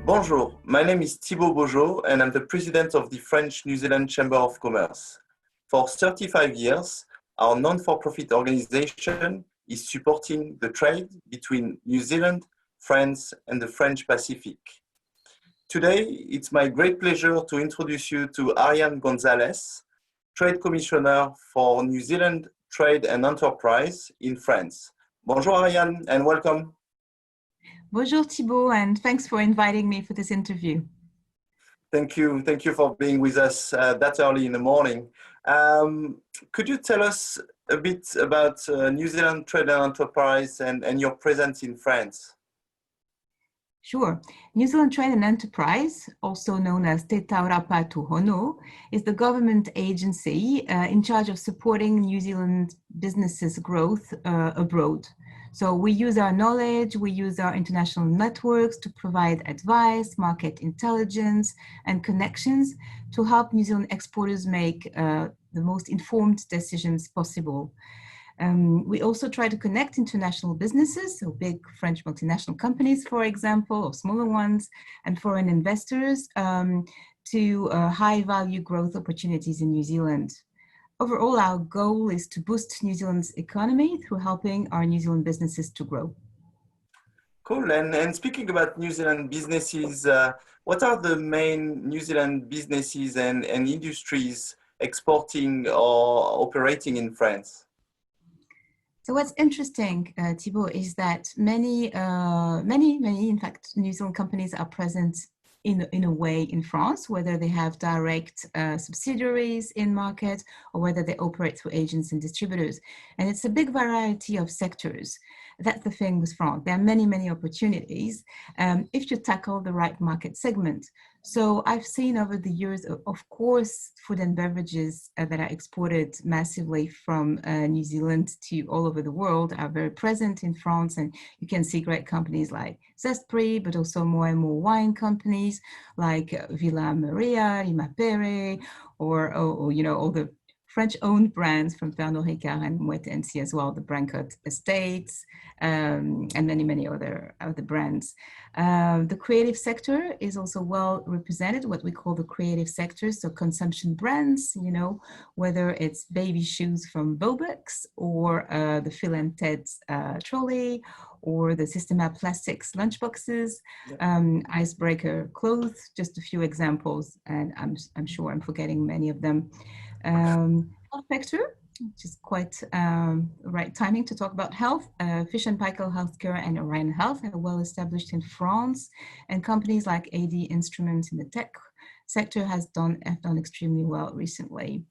Bonjour, my name is Thibaut Beaujeau and I'm the president of the French-New Zealand Chamber of Commerce. For 35 years, our non-for-profit organization is supporting the trade between New Zealand, France, and the French Pacific. Today, it's my great pleasure to introduce you to Ariane Gonzalez, Trade Commissioner for New Zealand Trade and Enterprise in France. Bonjour Ariane and welcome. Bonjour Thibaut, and thanks for inviting me for this interview. Thank you for being with us that early in the morning. Could you tell us a bit about New Zealand Trade and Enterprise and your presence in France? Sure. New Zealand Trade and Enterprise, also known as Te Taurapa Tuhono, is the government agency in charge of supporting New Zealand businesses' growth abroad. So we use our knowledge, we use our international networks to provide advice, market intelligence, and connections to help New Zealand exporters make the most informed decisions possible. We also try to connect international businesses, so big French multinational companies, for example, or smaller ones, and foreign investors to high-value growth opportunities in New Zealand. Overall, our goal is to boost New Zealand's economy through helping our New Zealand businesses to grow. Cool. And speaking about New Zealand businesses, what are the main New Zealand businesses and industries exporting or operating in France? So what's interesting, Thibaut, is that many, in fact, New Zealand companies are present in a way in France, whether they have direct subsidiaries in market or whether they operate through agents and distributors. And it's a big variety of sectors. That's the thing with France. There are many opportunities if you tackle the right market segment. So I've seen over the years, of course, food and beverages that are exported massively from New Zealand to all over the world are very present in France. And you can see great companies like Zespri, but also more and more wine companies like Villa Maria, Imapere, or you know, all the French-owned brands from Pernod Ricard and Moët Hennessy as well, the Brancott Estates, and many other brands. The creative sector is also well represented, what we call the creative sector, so consumption brands, you know, whether it's baby shoes from Bobex or the Phil and Ted's trolley, or the Systema Plastics lunchboxes, Icebreaker clothes, just a few examples, and I'm sure I'm forgetting many of them. Health sector, which is quite right timing to talk about health. Fish and Paykel Healthcare and Orion Health are well established in France, and companies like AD Instruments in the tech sector have done extremely well recently.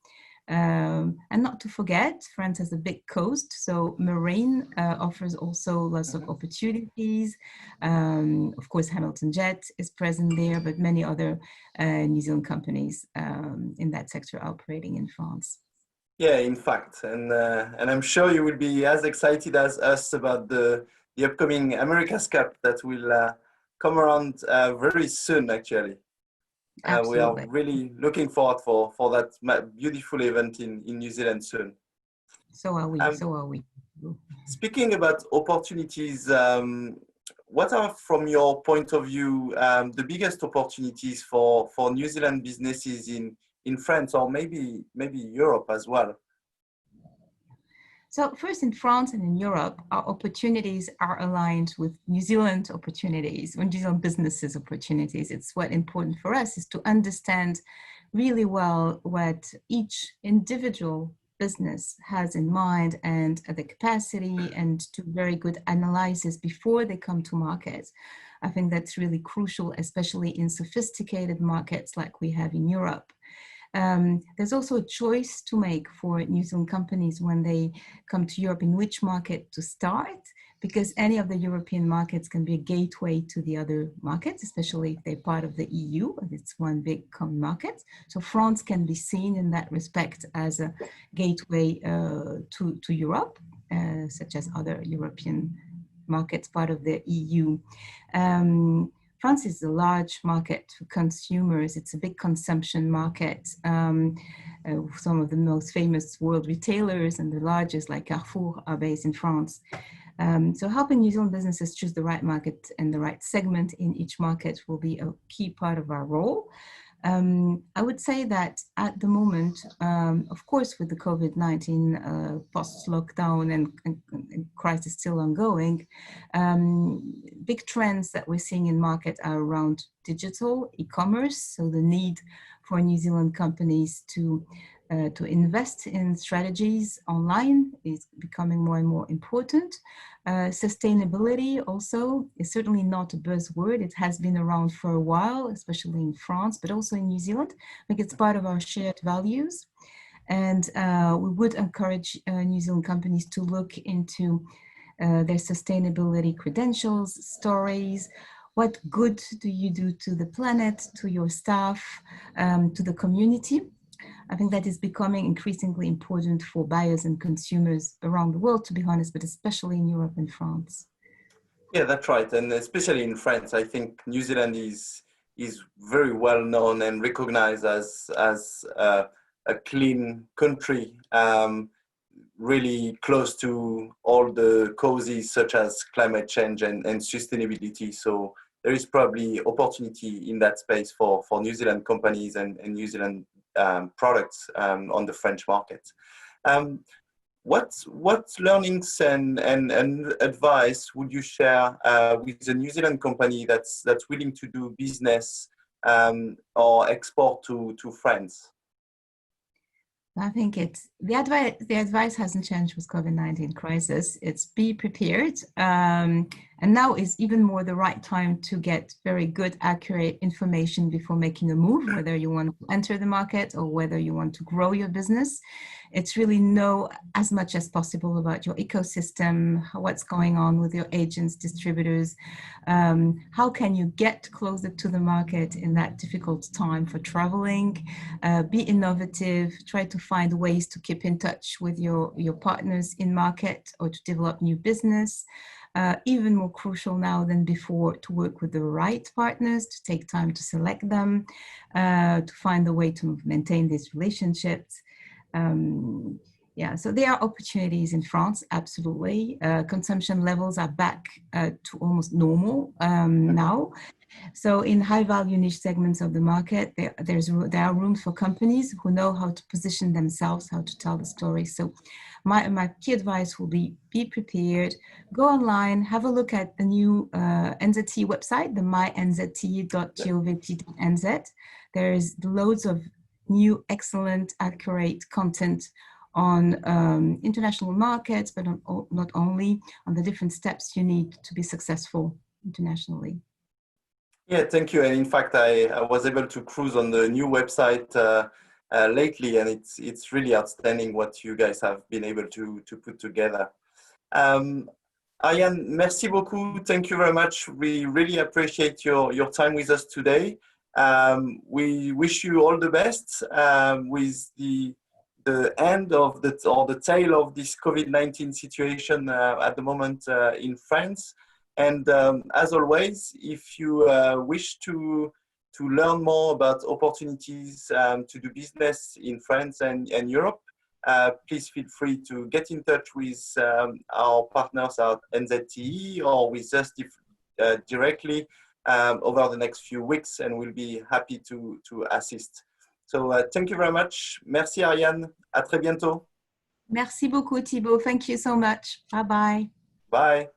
And not to forget, France has a big coast, so marine offers also lots of opportunities. Of course, Hamilton Jet is present there, but many other New Zealand companies in that sector are operating in France. Yeah, in fact, and I'm sure you will be as excited as us about the upcoming America's Cup that will come around very soon, actually. We are really looking forward for that beautiful event in New Zealand soon. So are we. Speaking about opportunities, what are, from your point of view, the biggest opportunities for New Zealand businesses in France or maybe Europe as well? So first, in France and in Europe, our opportunities are aligned with New Zealand opportunities, or New Zealand businesses opportunities. It's what important for us is to understand really well what each individual business has in mind and the capacity, and to very good analysis before they come to market. I think that's really crucial, especially in sophisticated markets like we have in Europe. There's also a choice to make for New Zealand companies when they come to Europe in which market to start, because any of the European markets can be a gateway to the other markets, especially if they're part of the EU, and it's one big common market. So France can be seen in that respect as a gateway to Europe, such as other European markets part of the EU. France is a large market for consumers. It's a big consumption market. Some of the most famous world retailers and the largest, like Carrefour, are based in France. So helping New Zealand businesses choose the right market and the right segment in each market will be a key part of our role. I would say that at the moment, of course, with the COVID-19 post-lockdown and crisis still ongoing, big trends that we're seeing in market are around digital e-commerce. So the need for New Zealand companies to invest in strategies online is becoming more and more important. Sustainability also is certainly not a buzzword. It has been around for a while, especially in France, but also in New Zealand. I think it's part of our shared values. And we would encourage New Zealand companies to look into their sustainability credentials, stories. What good do you do to the planet, to your staff, to the community? I think that is becoming increasingly important for buyers and consumers around the world, to be honest, but especially in Europe and France. Yeah, that's right. And especially in France, I think New Zealand is very well known and recognized as a clean country, really close to all the causes such as climate change and sustainability. So there is probably opportunity in that space for New Zealand companies and New Zealand products on the French market. What learnings and advice would you share with a New Zealand company that's willing to do business or export to France? I think it's the advice hasn't changed with COVID-19 crisis. It's be prepared. And now is even more the right time to get very good, accurate information before making a move, whether you want to enter the market or whether you want to grow your business. It's really know as much as possible about your ecosystem, what's going on with your agents, distributors. How can you get closer to the market in that difficult time for traveling? Be innovative, try to find ways to keep in touch with your partners in market or to develop new business. Even more crucial now than before to work with the right partners, to take time to select them, to find a way to maintain these relationships. Yeah, so there are opportunities in France, absolutely. Consumption levels are back to almost normal now. So in high value niche segments of the market, there are rooms for companies who know how to position themselves, how to tell the story. So my key advice will be prepared, go online, have a look at the new NZTE website, the mynzte.gov.nz. There is loads of new, excellent, accurate content on international markets, but not only, on the different steps you need to be successful internationally. Yeah, thank you. And in fact, I was able to cruise on the new website lately, and it's really outstanding what you guys have been able to put together. Ariane, merci beaucoup. Thank you very much. We really appreciate your time with us today. We wish you all the best with the end of the tail of this COVID-19 situation at the moment in France. And as always, if you wish to learn more about opportunities to do business in France and Europe, please feel free to get in touch with our partners at NZTE or with us directly over the next few weeks, and we'll be happy to assist. So thank you very much. Merci Ariane. À très bientôt. Merci beaucoup Thibaut. Thank you so much. Bye-bye. Bye.